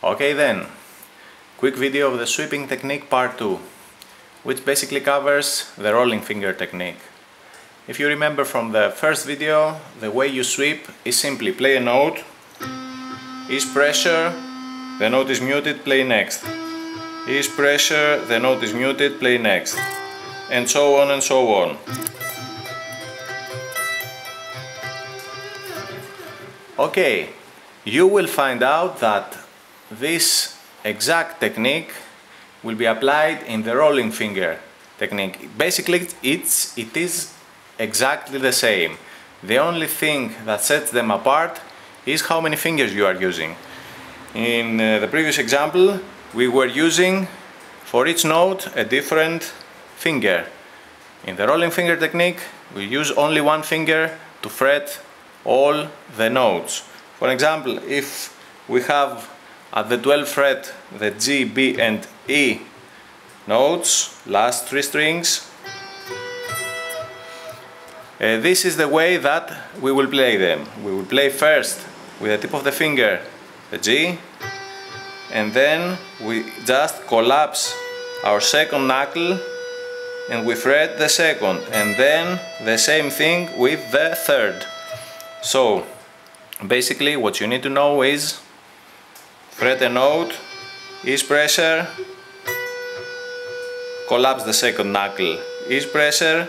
Okay then, quick video of the sweeping technique part 2, which basically covers the rolling finger technique. If you remember from the first video, the way you sweep is simply play a note, is pressure, the note is muted, play next. Is pressure, the note is muted, play next. And so on and so on. Okay, you will find out that this exact technique will be applied in the rolling finger technique. Basically, it is exactly the same. The only thing that sets them apart is how many fingers you are using. In the previous example, we were using for each note a different finger. In the rolling finger technique, we use only one finger to fret all the notes. For example, if we have at the 12th fret the G, B and E notes, last three strings, this is the way that we will play them. We will play first with the tip of the finger the G, and then we just collapse our second knuckle and we fret the second, and then the same thing with the third. So basically what you need to know is fret a note, is pressure, collapse the second knuckle, is pressure,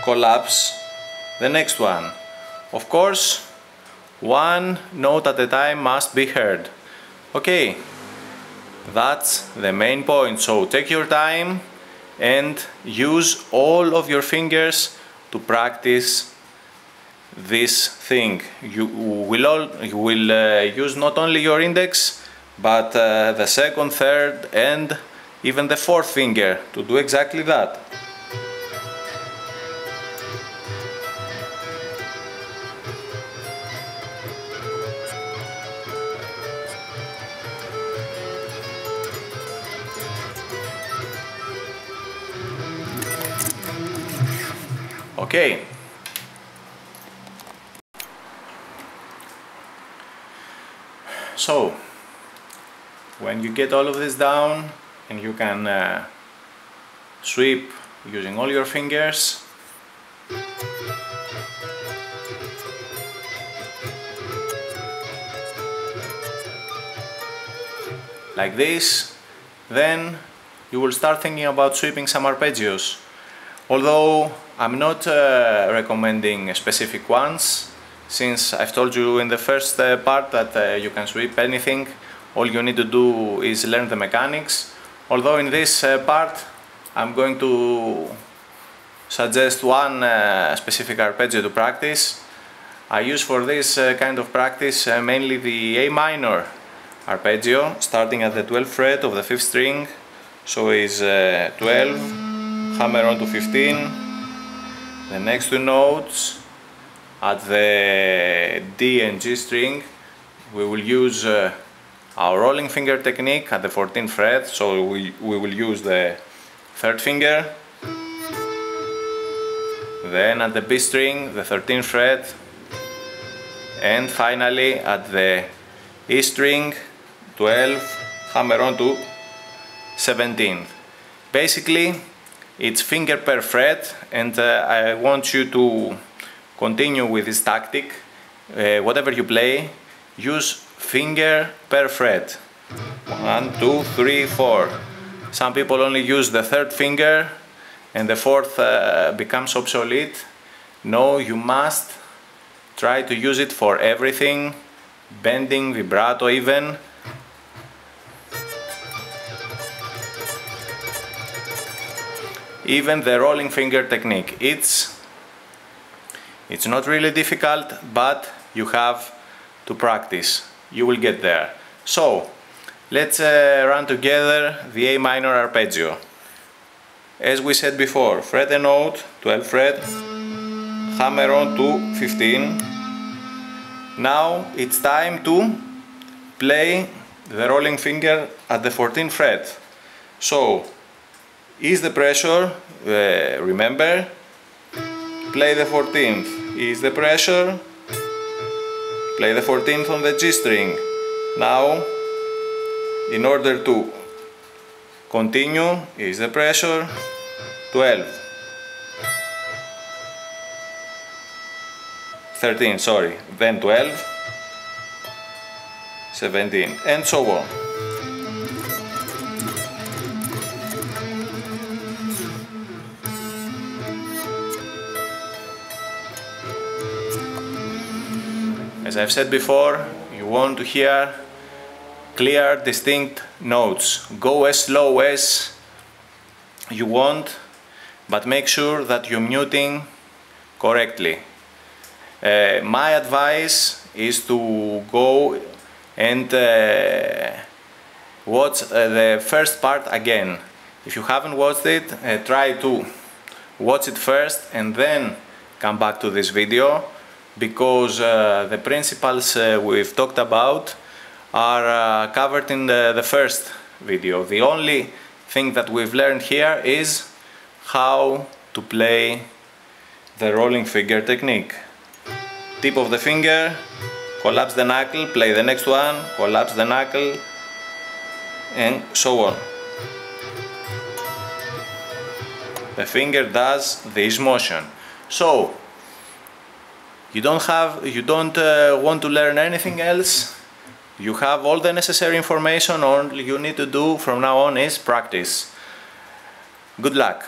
collapse the next one. Of course, one note at a time must be heard. Okay, that's the main point. So take your time and use all of your fingers to practice this thing. You will use not only your index, but the second, third and even the fourth finger to do exactly that. Okay. So, when you get all of this down and you can sweep using all your fingers, like this, then you will start thinking about sweeping some arpeggios. Although I'm not recommending specific ones, since I've told you in the first part that you can sweep anything, all you need to do is learn the mechanics. Although in this part I'm going to suggest one specific arpeggio to practice. I use for this kind of practice mainly the A minor arpeggio, starting at the 12th fret of the 5th string, so is 12, hammer on to 15, the next two notes at the D and G string we will use our rolling finger technique at the 14th fret, so we will use the 3rd finger, then at the B string the 13th fret, and finally at the E string 12, hammer on to 17th. Basically it's finger per fret, and I want you to continue with this tactic. Whatever you play, use finger per fret. 1, 2, 3, 4. Some people only use the 3rd finger and the 4th becomes obsolete. No, you must try to use it for everything, bending, vibrato even. Even the rolling finger technique. It's not really difficult, but you have to practice. You will get there. So, let's run together the A minor arpeggio. As we said before, fret a note, 12th fret, hammer on to 15. Now it's time to play the rolling finger at the 14th fret. So, is the pressure, remember, play the 14th, is the pressure, play the 14th on the G string. Now in order to continue is the pressure 12, 13, sorry, then 12, 17, and so on. As I've said before, you want to hear clear, distinct notes. Go as slow as you want, but make sure that you're muting correctly. My advice is to go and watch the first part again. If you haven't watched it, try to watch it first and then come back to this video, because the principles we've talked about are covered in the first video. The only thing that we've learned here is how to play the rolling finger technique. Tip of the finger, collapse the knuckle, play the next one, collapse the knuckle, and so on. The finger does this motion. So you don't want to learn anything else. You have all the necessary information. All you need to do from now on is practice. Good luck.